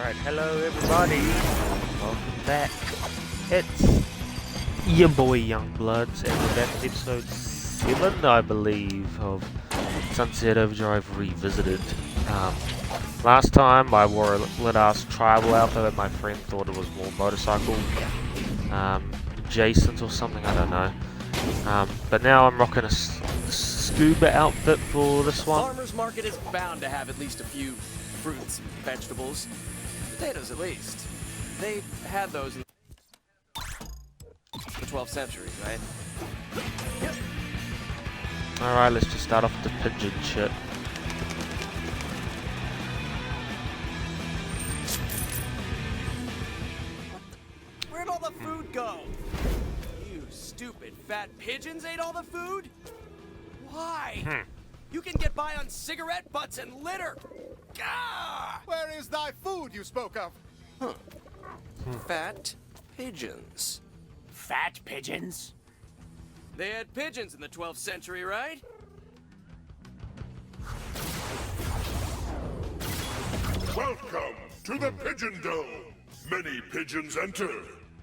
Alright, hello everybody. Welcome back. It's your boy Youngbloods, and we're back with episode 7, I believe, of Sunset Overdrive Revisited. Last time I wore a lit-ass tribal outfit, but my friend thought it was more motorcycle adjacent or something, I don't know. But now I'm rocking a scuba outfit for this one. Farmer's market is bound to have at least a few fruits and vegetables. Potatoes, at least. They had those in the 12th century, right? Yep. Alright, let's just start off with the pigeon shit. Where'd all the food go? You stupid fat pigeons ate all the food? Why? You can get by on cigarette butts and litter. Gah! Where is thy food you spoke of? Fat pigeons. Fat pigeons? They had pigeons in the 12th century, right? Welcome to the Pigeon Dome. Many pigeons enter.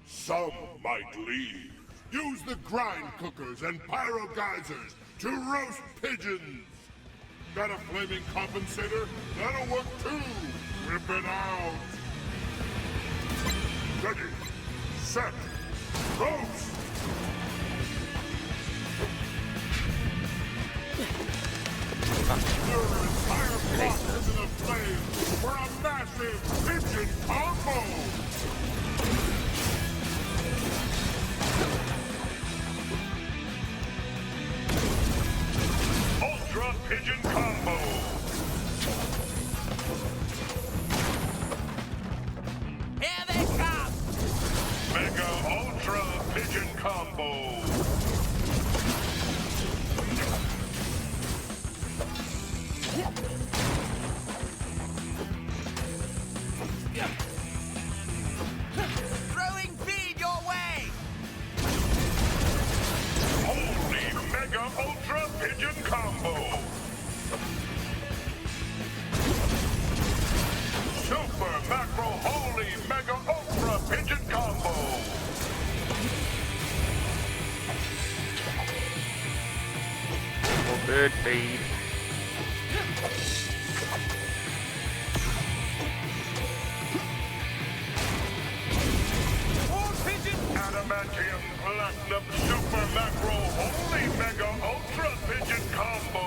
Some might leave. Use the grind cookers and pyro geysers to roast pigeons. Got a flaming compensator? That'll work too. Whip it out. Ready, set, roast. Your entire plot is in a flame for a massive pigeon combo. Ultra Pigeon Combo. Here they come! Mega Ultra Pigeon Combo. Throwing feed your way! Holy Mega Ultra Pigeon Combo. Super Macro Holy Mega Ultra Pigeon Combo. Or bird feed. More pigeon! Adamantium Platinum Super Macro Holy Mega Ultra Pigeon Combo.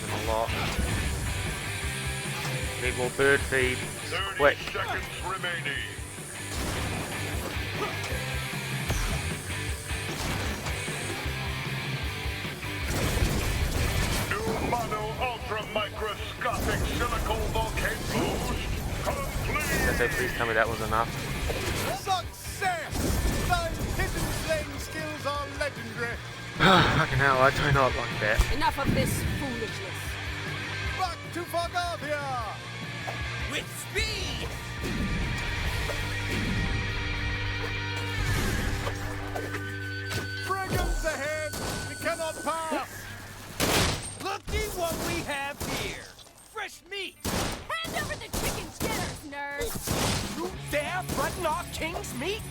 A lot. Need more bird feed. 30 Quick. seconds remaining. New Mono Ultra Microscopic Silicone Volcano I say, complete. please tell me that was enough. Success! Thy pigeon slaying skills are legendary. Fucking hell, I do not like that. Enough of this foolishness. Back to Fargathia! With speed! Brigands ahead! We cannot pass! Looky what we have here! Fresh meat! Hand over the chicken dinners, nerds! You dare threaten our king's meat?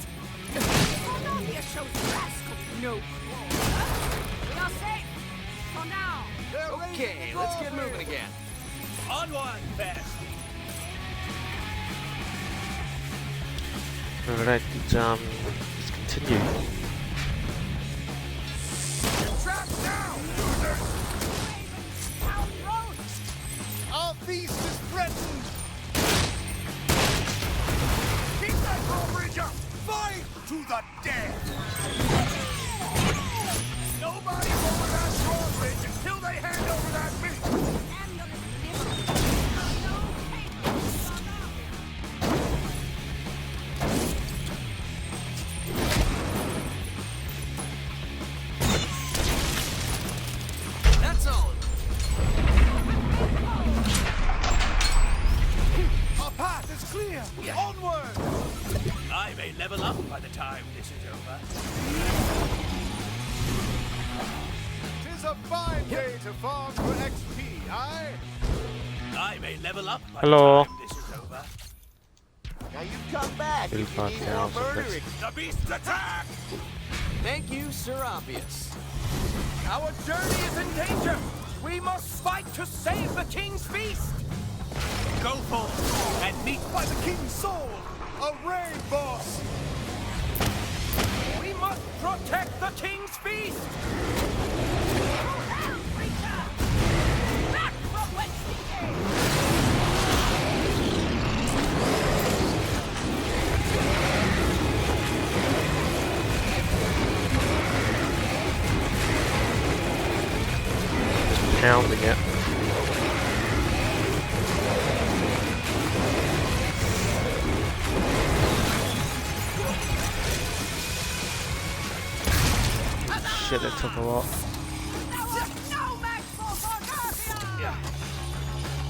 Philadelphia shows rascals no quarter. We are safe. For now. They're raising Okay, the let's get drawbridge. moving again. Onward, fast! Alright, let's continue. Trapped now! Our feast is threatened! Keep that drawbridge up! Fight to the death! Nobody over that drawbridge until they hand over that meat! That's all. Our path is clear! Onward! I may level up by the time this is over. Tis a fine day to farm for XP, aye? I may level up by Hello. the time this is over. Now you come back if you need more 35,000, murdering. The beast attack! Thank you, Sir Obvious. Our journey is in danger! We must fight to save the king's feast! Go forth and meet by the king's soul! A raid boss! We must protect the king's feast! Back from whence he came! Pounding it. Shit, that took a lot. There was no match for Bargathia!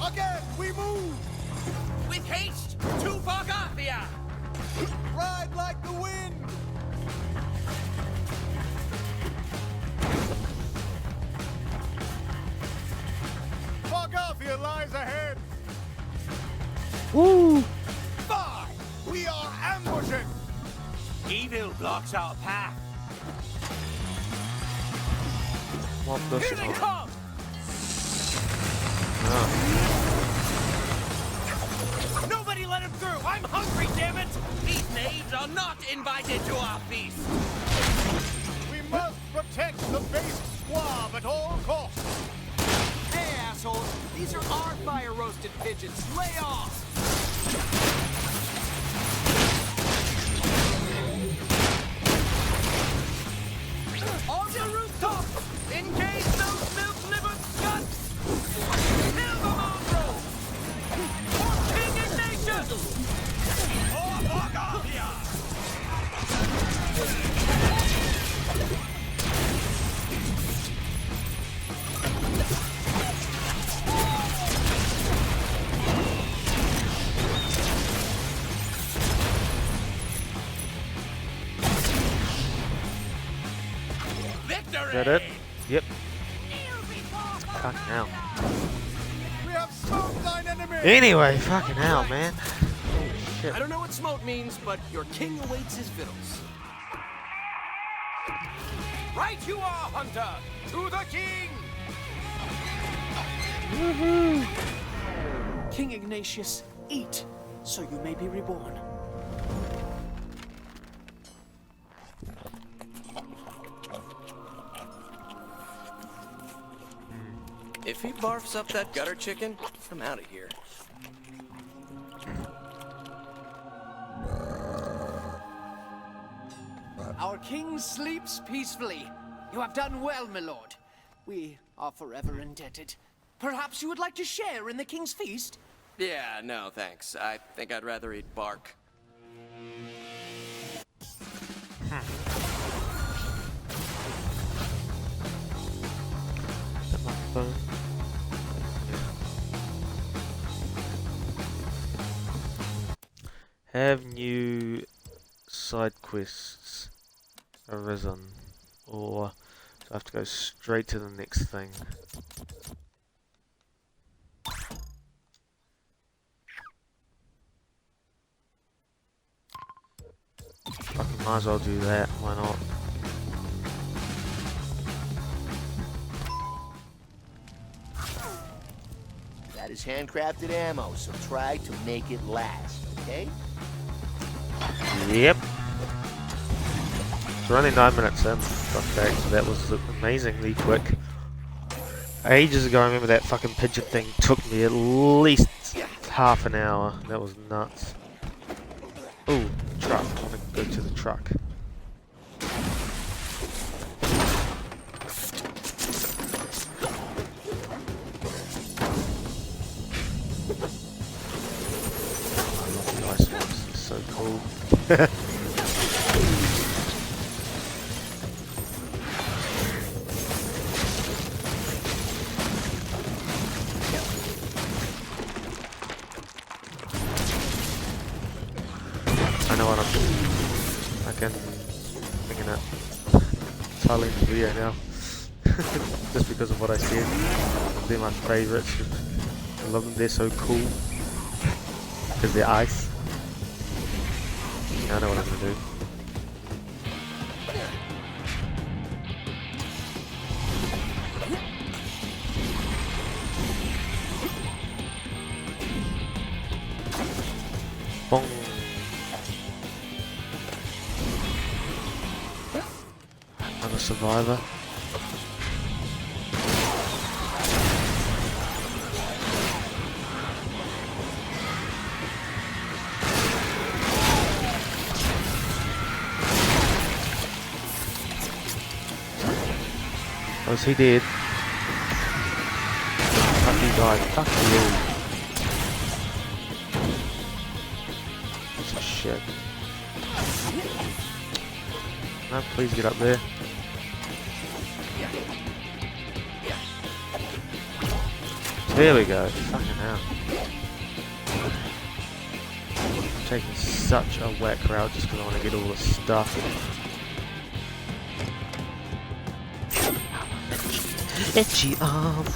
Again, we move! With haste to Bargathia! Ride like the wind! Bargathia lies ahead! Woo! Fire! We are ambushing! Evil blocks our path! What the Here they fuck? come! Ah. Nobody let him through! I'm hungry, damn it! These knaves are not invited to our feast! We must protect the base squab at all costs! Hey, assholes! These are our fire-roasted pigeons. Lay off! On the rooftop! Engage those milk-livered scuds! Kill the mongrel! For King Ignatius! For Bargathia! Victory! Is that it? Yep. Kneel before Fucking hell. We have smoked thine enemy! Anyway, fucking hell, man. Holy shit. I don't know what smote means, but your king awaits his victuals. Right you are, Hunter! To the king! King Ignatius, eat, so you may be reborn. If he barfs up that gutter chicken, I'm out of here. Our king sleeps peacefully. You have done well, my lord. We are forever indebted. Perhaps you would like to share in the king's feast? Yeah, no, thanks. I think I'd rather eat bark. My phone. Have new side quests arisen, or do I have to go straight to the next thing? Fucking might as well do that, why not? That is handcrafted ammo, so try to make it last, okay? Yep. We're only 9 minutes in. Okay, so that was amazingly quick. Ages ago, I remember that fucking pigeon thing took me at least half an hour. That was nuts. Ooh, truck. I want to go to the truck. Nice ones. It's so cool. I know what I'm doing. I can thinking it totally in the video now. Just because of what I said. They're my favourites. I love them, they're so cool. Because they're ice. Yeah, I know what I'm gonna do. Bong. I'm a survivor. Oh, he did. Fuck you guys. Fuck you. Piece of shit. No, please get up there. There we go. Fucking hell. I'm taking such a whack route just because I want to get all the stuff. Itchy arm.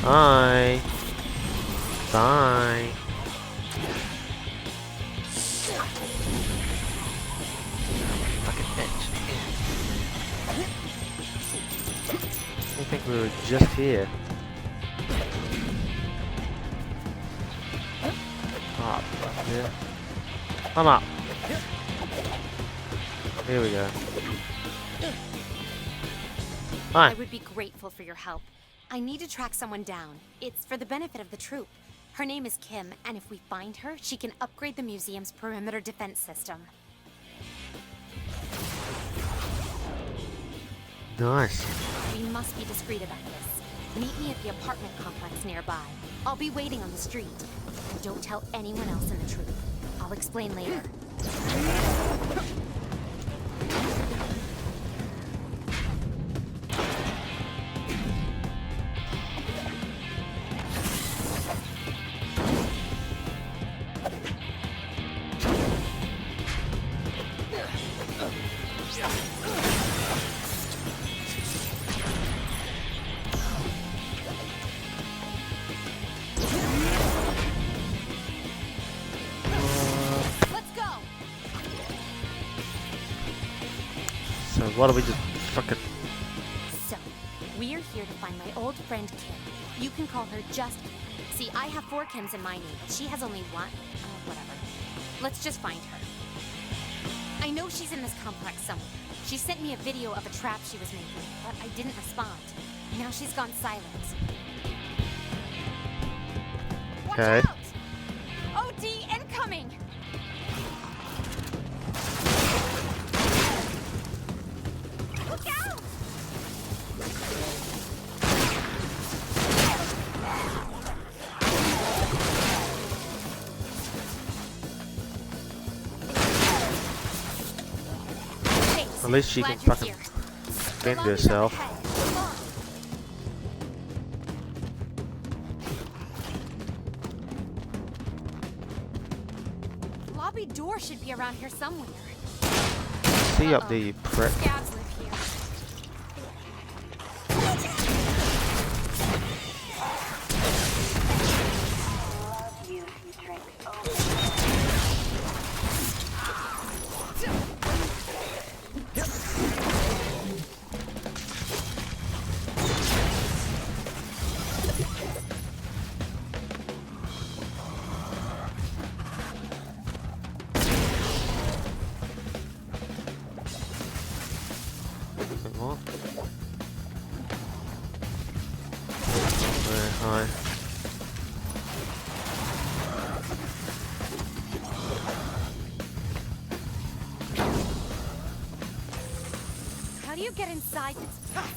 Bye. Bye. Fucking bitch. I think we were just here. Ah, fuck yeah. I'm up. Here we go. Hi. I would be grateful for your help. I need to track someone down. It's for the benefit of the troop. Her name is Kim, and if we find her, she can upgrade the museum's perimeter defense system. Nice. We must be discreet about this. Meet me at the apartment complex nearby. I'll be waiting on the street. And don't tell anyone else in the troop. I'll explain later. So why don't we just fucking... So, we're here to find my old friend Kim. You can call her just Kim. See, I have 4 Kims in my name, but she has only one. Whatever. Let's just find her. I know she's in this complex somewhere. She sent me a video of a trap she was making, but I didn't respond. Now she's gone silent. Okay. Watch out! OD incoming! Look out! At least she can Glad you're fucking here. defend The lobby's herself. up ahead. Come on. Lobby door should be around here somewhere. See up there, you prick. Scabs live here. Anything more? Very high. How do you get inside this? Fuck.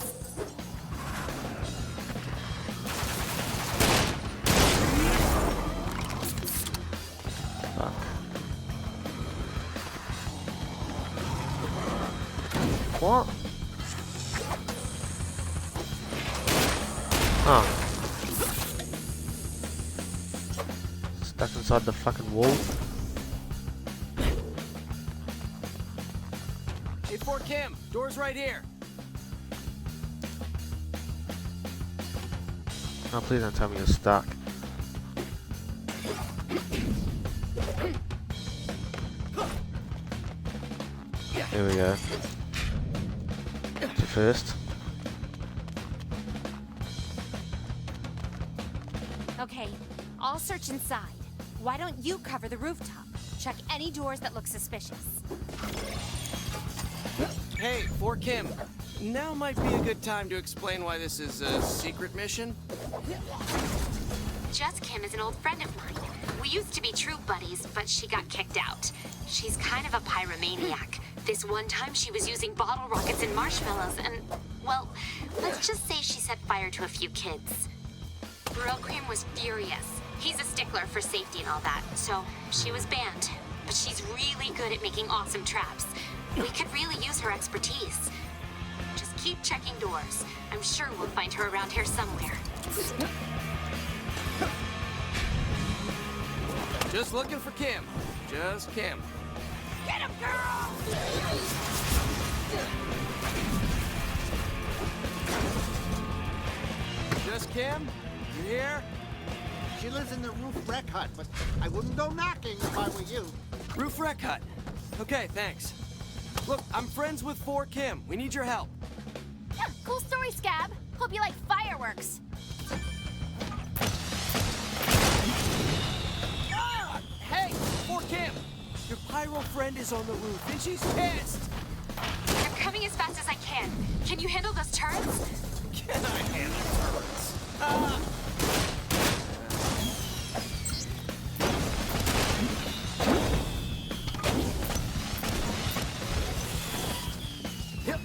What? Oh. Stuck inside the fucking wall. Hey, Fort Kim, door's right here. Oh, please don't tell me you're stuck. Here we go. To first. Okay, I'll search inside. Why don't you cover the rooftop? Check any doors that look suspicious. Hey, Fort Kim, now might be a good time to explain why this is a secret mission. Just Kim is an old friend of mine. We used to be true buddies, but she got kicked out. She's kind of a pyromaniac. This one time she was using bottle rockets and marshmallows and, well, let's just say she set fire to a few kids. Brill Cream was furious. He's a stickler for safety and all that, so she was banned. But she's really good at making awesome traps. We could really use her expertise. Just keep checking doors. I'm sure we'll find her around here somewhere. Just looking for Kim. Just Kim. Get him, girl! Just Kim? You here? She lives in the roof wreck hut, but I wouldn't go knocking if I were you. Roof wreck hut. Okay, thanks. Look, I'm friends with Fort Kim. We need your help. Yeah, cool story, Scab. Hope you like fireworks. Ah! Hey, Fort Kim! Your pyro friend is on the roof, and she's pissed! I'm coming as fast as I can. Can you handle those turrets? Can I handle turrets? Ah! Yep.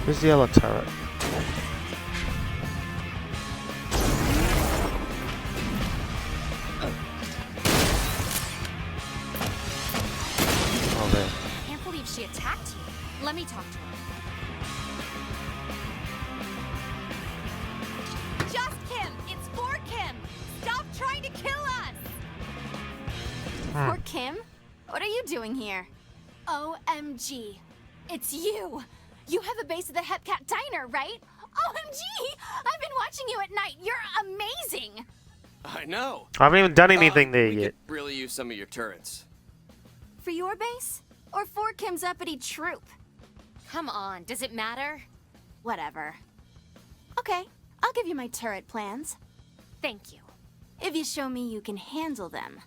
Where's the yellow turret? Oh, there. Can't believe she attacked you. Let me talk to her. Just Kim! It's for Kim! Stop trying to kill us! Poor Kim? What are you doing here? OMG. It's you! You have a base at the Hepcat Diner, right? OMG! I've been watching you at night. You're amazing! I know. I haven't even done anything there we yet. could really use some of your turrets. For your base? Or for Kim's uppity troop? Come on, does it matter? Whatever. Okay, I'll give you my turret plans. Thank you. If you show me you can handle them.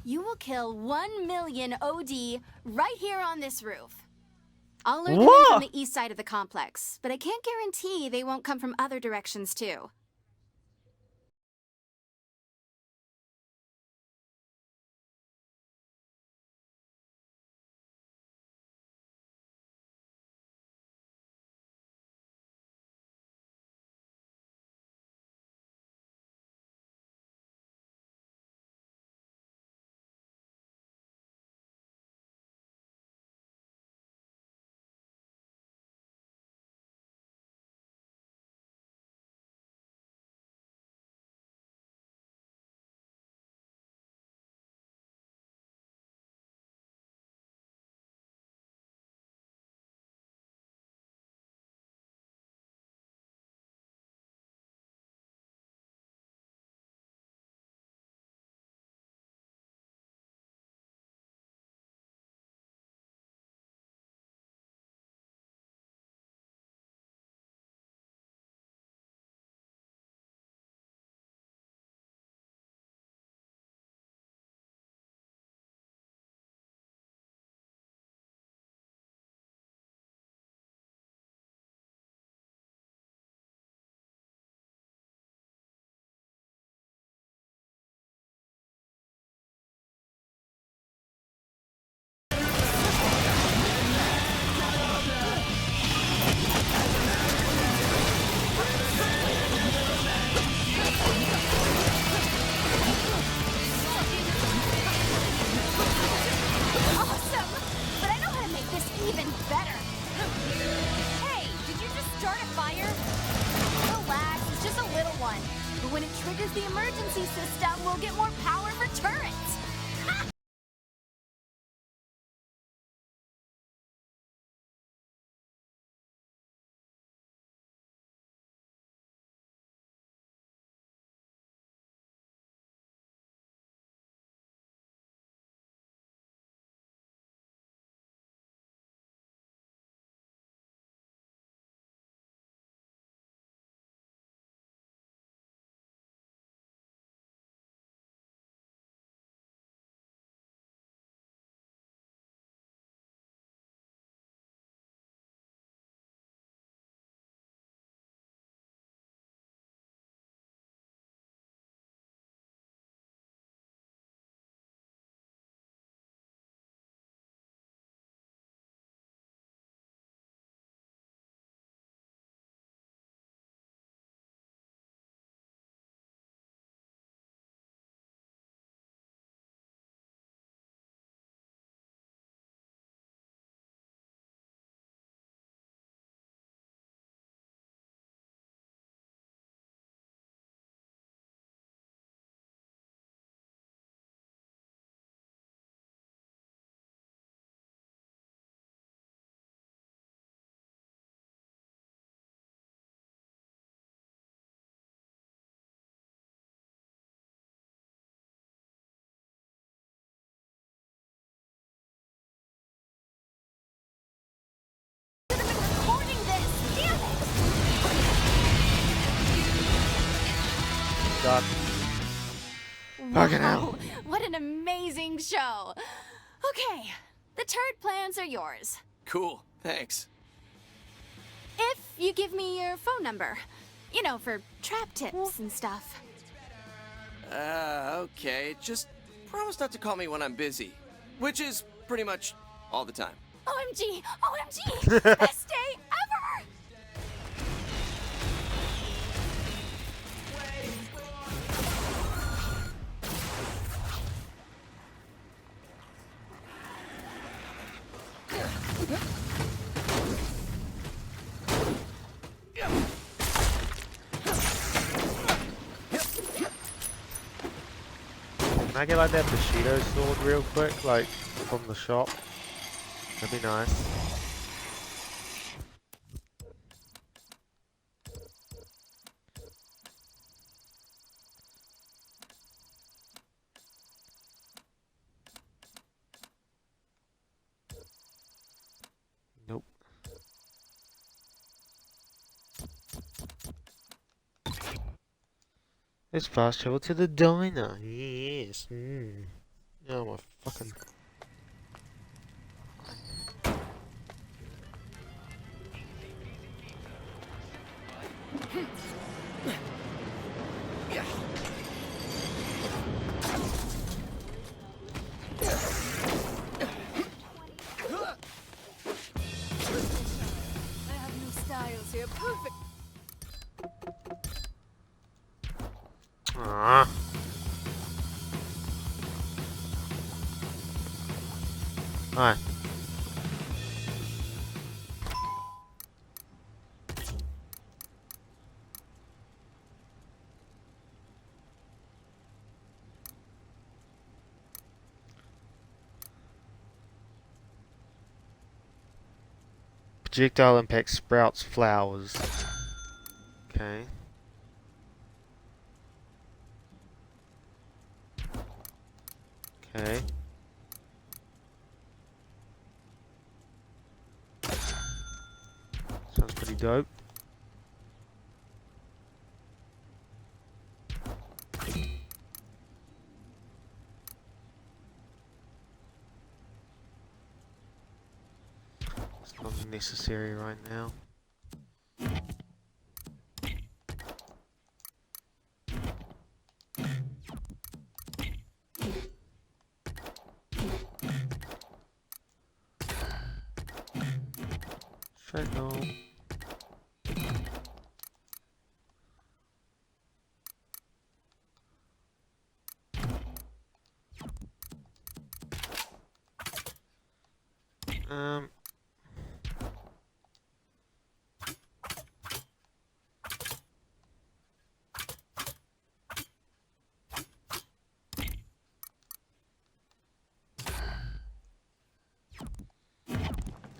You will kill 1 million OD right here on this roof. I'll lure them in What? from the east side of the complex, but I can't guarantee they won't come from other directions too. Fucking hell. What an amazing show. Okay, the turd plans are yours. Cool, thanks. If you give me your phone number. You know, for trap tips and stuff. Okay. Just promise not to call me when I'm busy. Which is pretty much all the time. OMG! OMG! Best day ever! Can I get like that Bushido sword real quick, like from the shop? That'd be nice. Nope. Let's fast travel to the diner. Yes. Oh my fucking. I have new styles here. Perfect. Ah. Hi. Projectile impact sprouts flowers. Okay. Okay. Sounds pretty dope. It's not necessary right now. Straight no.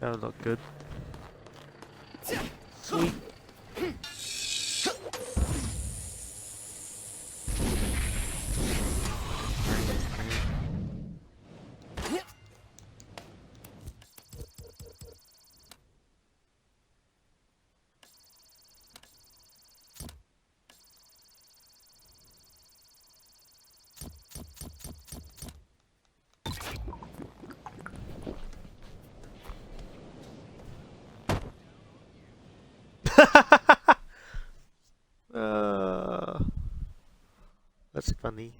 That would look good. Sweet. That's funny.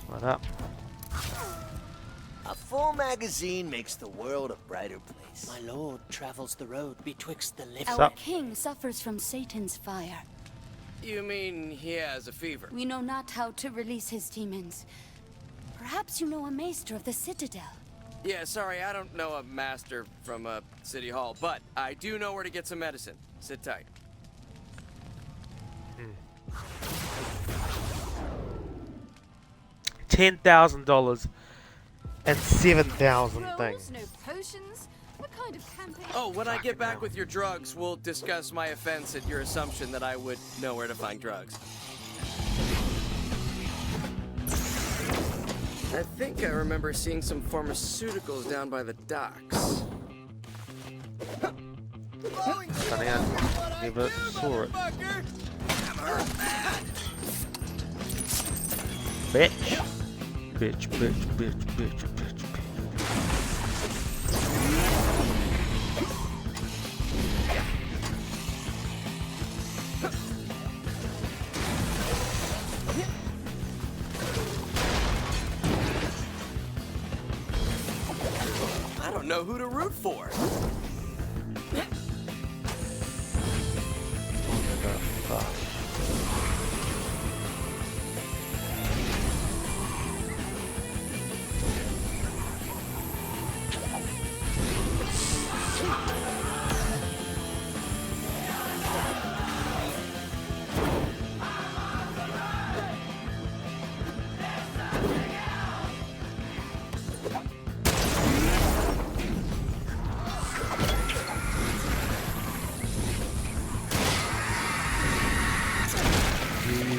What up? A full magazine makes the world a brighter place. My lord travels the road betwixt the living. What's Our up? king suffers from Satan's fire. You mean he has a fever? We know not how to release his demons. Perhaps you know a maester of the Citadel. Yeah, sorry, I don't know a master from City Hall, but I do know where to get some medicine. Sit tight. $10,000 and 7,000 Rose, things. no potions. What kind of campaign? Oh, when I get back with your drugs, we'll discuss my offense at your assumption that I would know where to find drugs. I think I remember seeing some pharmaceuticals down by the docks. Funny, I never saw it. Bitch. Bitch, bitch, bitch, bitch, bitch, bitch. I don't know who to root for.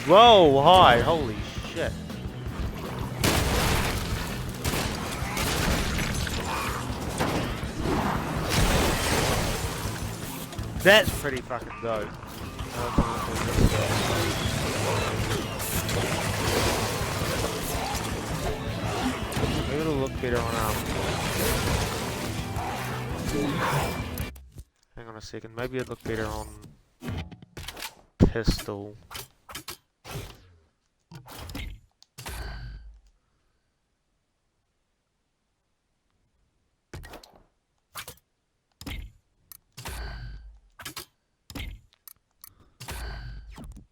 Whoa, hi, holy shit. That's pretty fucking dope. Maybe it'll look better on hang on a second, maybe it'll look better on pistol.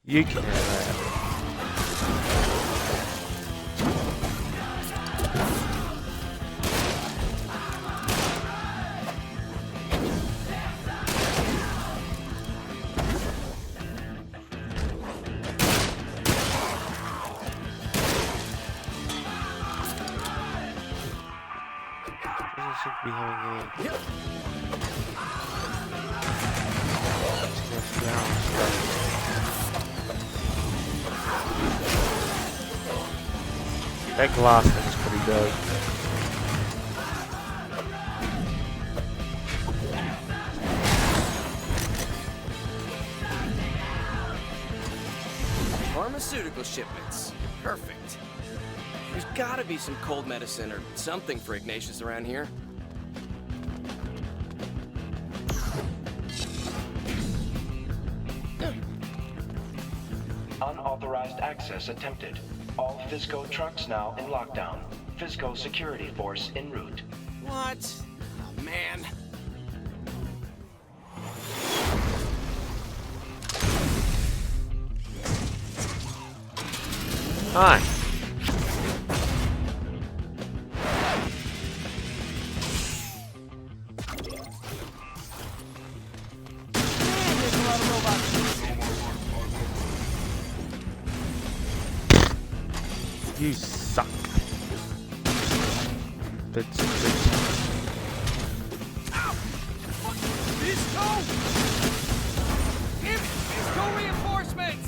You can have that. Doesn't seem to be having any. That glass thing's pretty dope. Pharmaceutical shipments. Perfect. There's gotta be some cold medicine or something for Ignatius around here. Unauthorized access attempted. All Fisco trucks now in lockdown. Fisco security force en route. What? Oh, man. Hi. You suck. Bits. Ow! Fisco! Give Fisco reinforcements!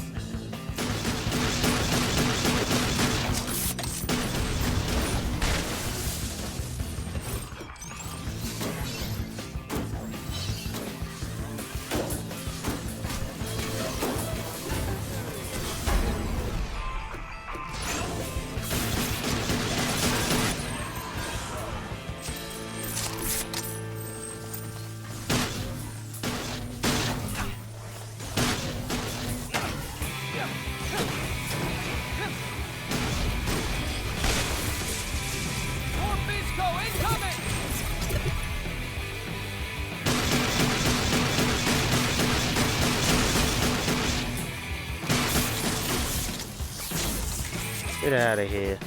Get out of here.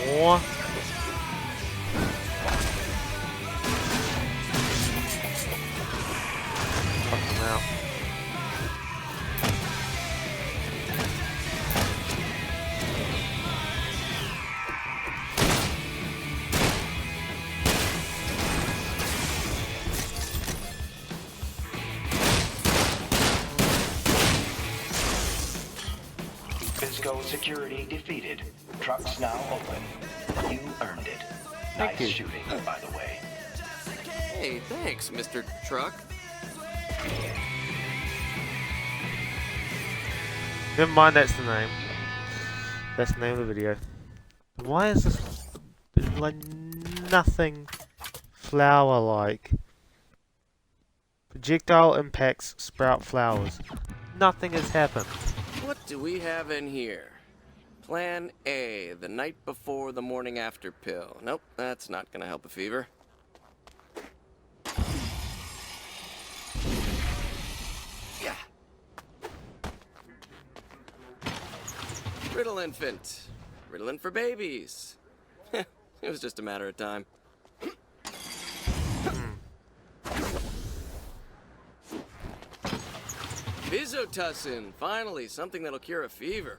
More. Fuck them out. security defeated. Trucks now open. You earned it. Thank Nice you. shooting, by the way. Hey, thanks, Mr. Truck. Never mind, that's the name. That's the name of the video. Why is this like nothing flower-like? Projectile impacts sprout flowers. Nothing has happened. What do we have in here? Plan A, the night before the morning after pill. Nope, that's not gonna help a fever. Yeah. Riddle infant. Ritalin for babies. It was just a matter of time. Vizotussin, finally, something that'll cure a fever.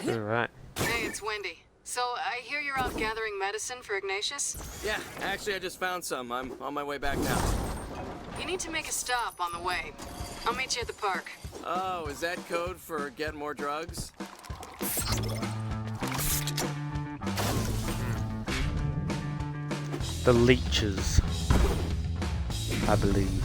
Alright. Hey, it's Wendy. So, I hear you're out gathering medicine for Ignatius? Yeah, actually I just found some. I'm on my way back now. You need to make a stop on the way. I'll meet you at the park. Oh, is that code for get more drugs? The leeches, I believe.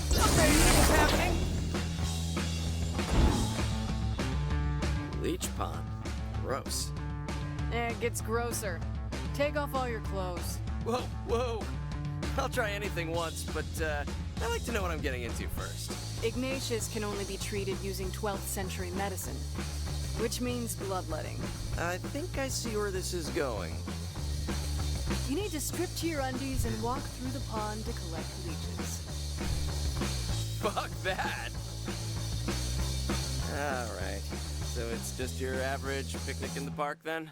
What's happening? Leech pond. Gross. It gets grosser. Take off all your clothes. Whoa, whoa. I'll try anything once, but I like to know what I'm getting into first. Ignatius can only be treated using 12th century medicine, which means bloodletting. I think I see where this is going. You need to strip to your undies and walk through the pond to collect leeches. Fuck that. Alright. So it's just your average picnic in the park then?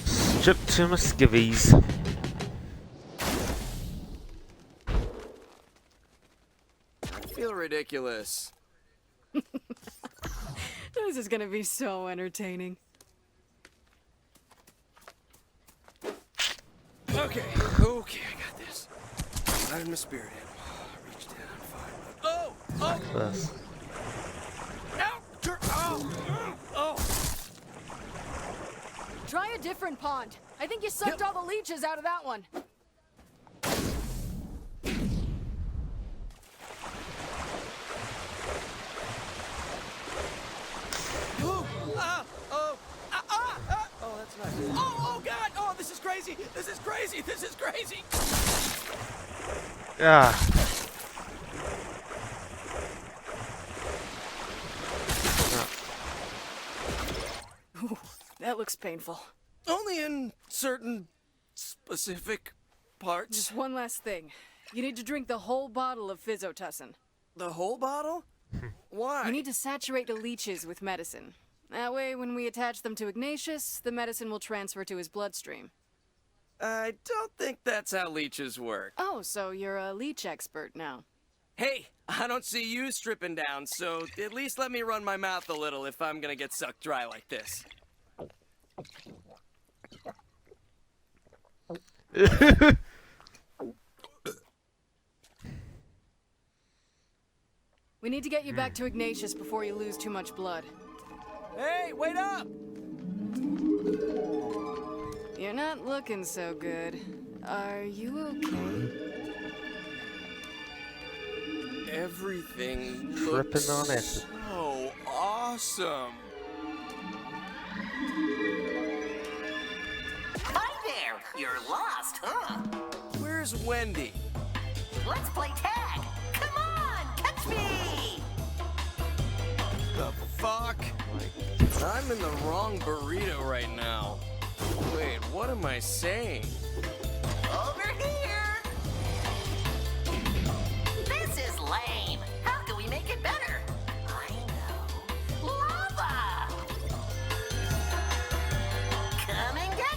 Strip to my skivvies. I feel ridiculous. This is gonna be so entertaining. Okay, I got this. I'm my spirit animal. Reach down, find. Oh! This. Oh! Try a different pond. I think you sucked all the leeches out of that one. Oh, that's nice. Oh, God! Oh, this is crazy! This is crazy! This is crazy! Ah. Ooh, that looks painful. Only in certain specific parts. Just one last thing. You need to drink the whole bottle of Vizotussin. The whole bottle? Why? You need to saturate the leeches with medicine. That way, when we attach them to Ignatius, the medicine will transfer to his bloodstream. I don't think that's how leeches work. Oh, so you're a leech expert now. Hey, I don't see you stripping down, so at least let me run my mouth a little if I'm gonna get sucked dry like this. We need to get you back to Ignatius before you lose too much blood. Hey, wait up! You're not looking so good. Are you okay? Everything Tripping looks on acid. so awesome. Hi there! You're lost, huh? Where's Wendy? Let's play tag! Come on! Catch me! The fuck? I'm in the wrong burrito right now. Wait, what am I saying? Over here! This is lame. How can we make it better? I know. Lava! Come and get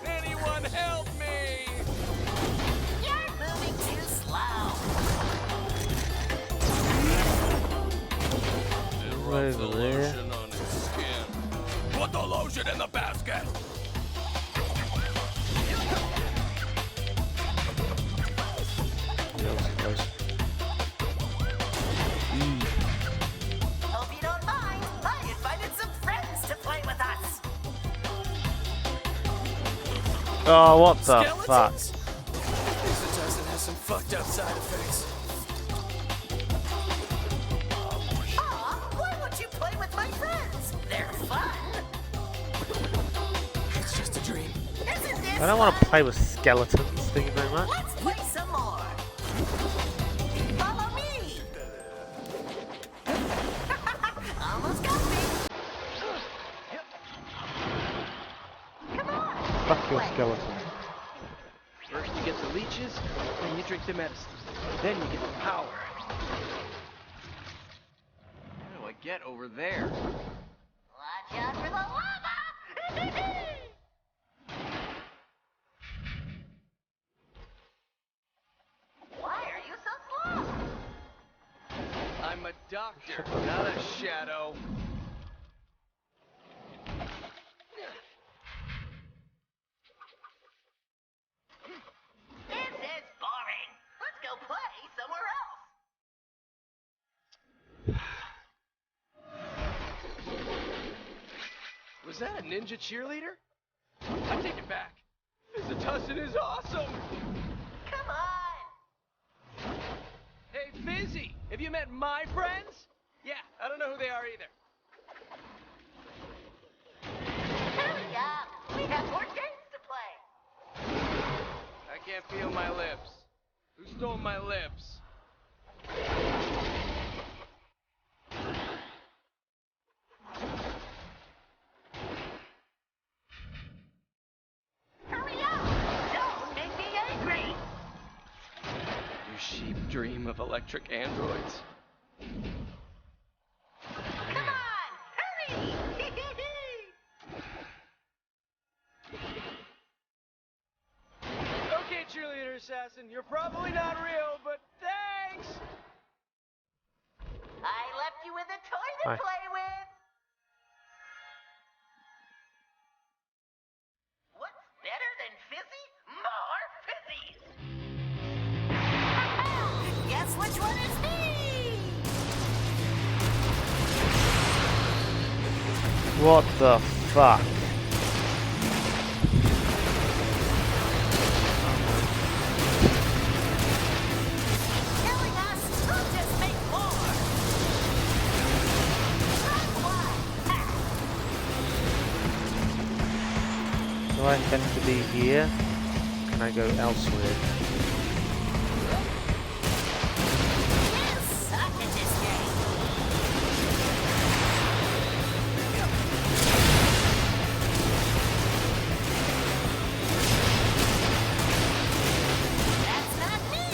Anyone help me! You're moving too slow. Over there. On his skin. Put the lotion in the basket! Hope you don't mind. I invited some friends to play with us. Oh, what the fuck? This has some fucked up side effects. Aw, why won't you play with my friends? They're fun. It's just a dream. Isn't this I don't want to fun? play with skeletons, thank you very much. Let's play some more. Follow me. Almost got me. Come on. Fuck your skeleton. First you get the leeches, then you drink the medicine. Then you get the power. How do I get over there? Watch out for the lava. Why are you so slow? I'm a doctor, not a shadow. This is boring. Let's go play somewhere else. Was that a ninja cheerleader? I take it back. Tussin is awesome. Come on. Hey, Fizzy, have you met my friends? Yeah, I don't know who they are either. Hurry up. We have more games to play. I can't feel my lips. Who stole my lips? Hurry up. Don't make me angry. You sheep dream of electric androids. Come on. Hurry. Okay, cheerleader assassin, you're probably not real, but thanks! I left you with a toy to Hi. play with. What's better than fizzy? More fizzies. Guess which one is me? What the fuck? Killing us will just make more. Try one. Do I intend to be here? Can I go elsewhere? You suck at this game. That's not me.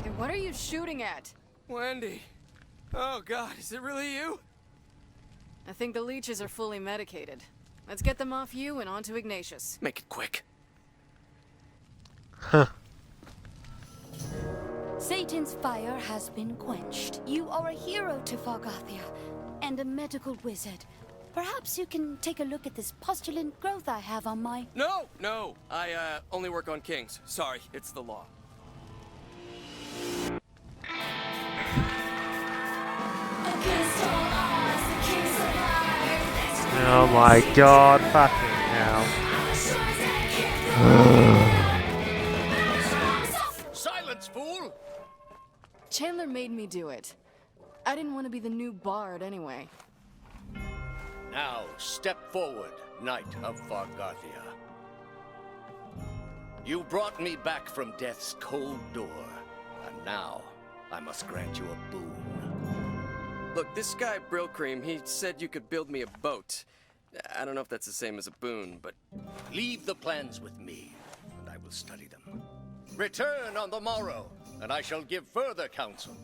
Hey, what are you shooting at? Wendy. Oh god, is it really you? I think the leeches are fully medicated. Let's get them off you and onto Ignatius. Make it quick. Huh. Satan's fire has been quenched. You are a hero to Fargathia, and a medical wizard. Perhaps you can take a look at this postulant growth I have on my... No, no. I only work on kings. Sorry, it's the law. Oh my god, fucking hell. Silence, fool! Chandler made me do it. I didn't want to be the new bard anyway. Now, step forward, Knight of Fargathia. You brought me back from death's cold door, and now I must grant you a boon. Look, this guy, Brillcream, he said you could build me a boat. I don't know if that's the same as a boon, but... Leave the plans with me, and I will study them. Return on the morrow, and I shall give further counsel.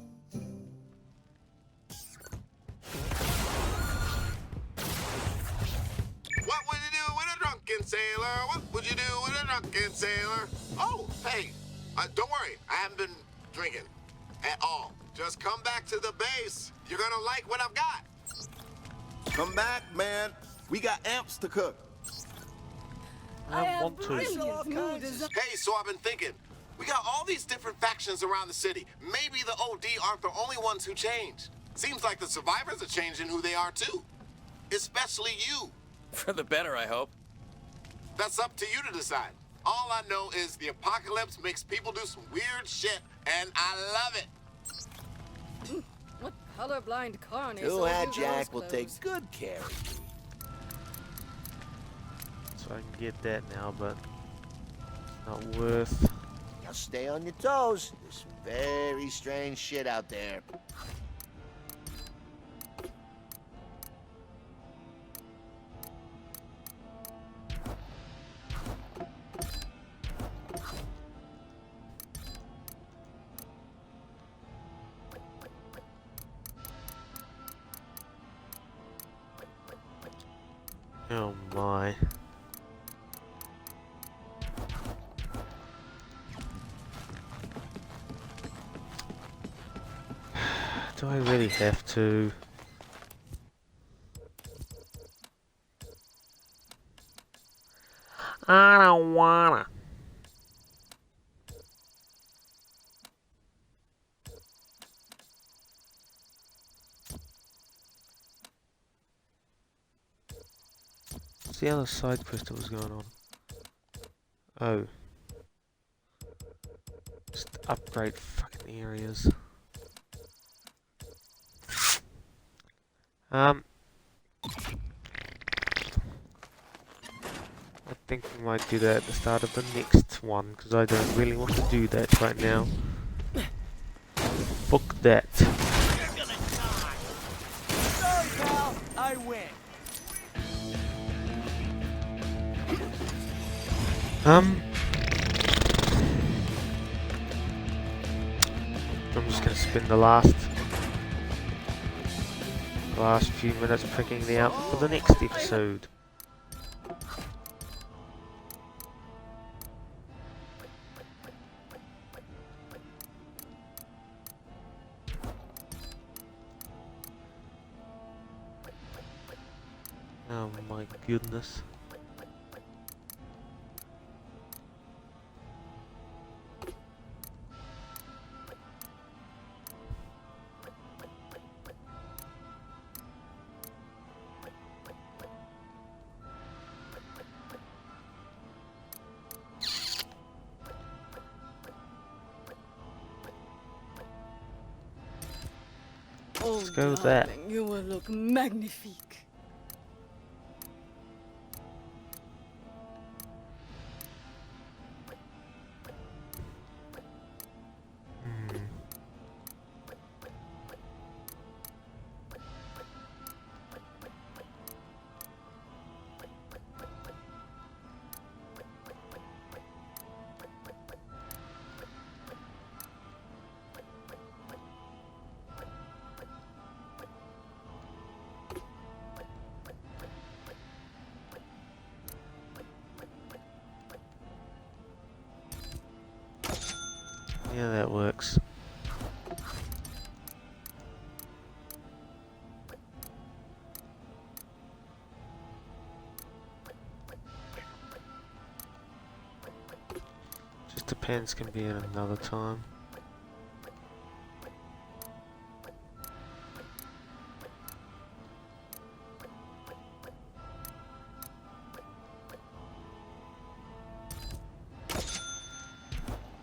drunken sailor? What would you do with a drunken sailor? Oh, hey, don't worry. I haven't been drinking at all. Just come back to the base. You're gonna like what I've got. Come back, man. We got amps to cook. I want to. Hey, so I've been thinking. We got all these different factions around the city. Maybe the OD aren't the only ones who changed. Seems like the survivors are changing who they are too. Especially you. For the better, I hope. That's up to you to decide. All I know is the apocalypse makes people do some weird shit, and I love it. What colorblind carny? Two-Hat Jack will take good care of you. So I can get that now, but it's not worth. Now stay on your toes. There's some very strange shit out there. Oh my. Do I really have to? I don't wanna. What's the other side quest that was going on? Oh. Just upgrade fucking areas. I think we might do that at the start of the next one, because I don't really want to do that right now. Fuck that. Sorry, pal. I win. I'm just gonna spend the last few minutes picking the outfit for the next episode. Oh my goodness. Let's go with that. You will look magnifique. Yeah, that works. Just depends, can be at another time.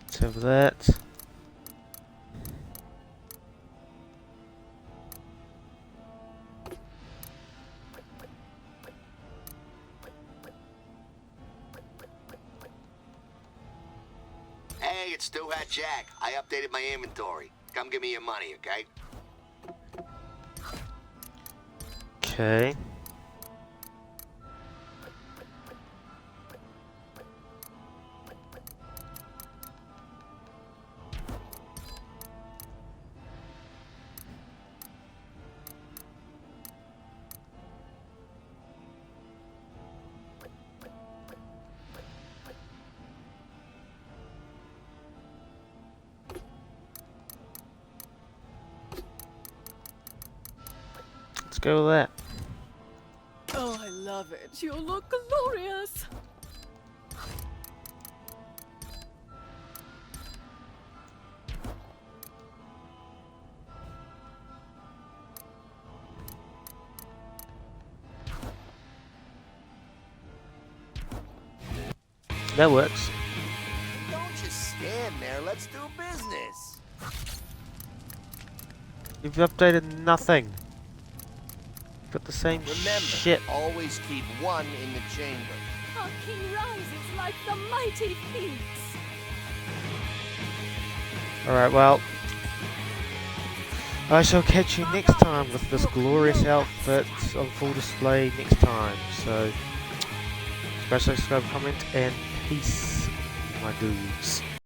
Let's have that. Hey, it's Two-Hat Jack. I updated my inventory. Come give me your money, okay? Okay. go with that. Oh, I love it. You look glorious. That works. Don't just stand there. Let's do business. You've updated nothing. You've got the same Remember, shit. always keep one in the chamber. Our king rises like the mighty phoenix. Alright, well, I shall catch you next time with this glorious outfit on full display next time. So, subscribe, comment, and peace, my dudes.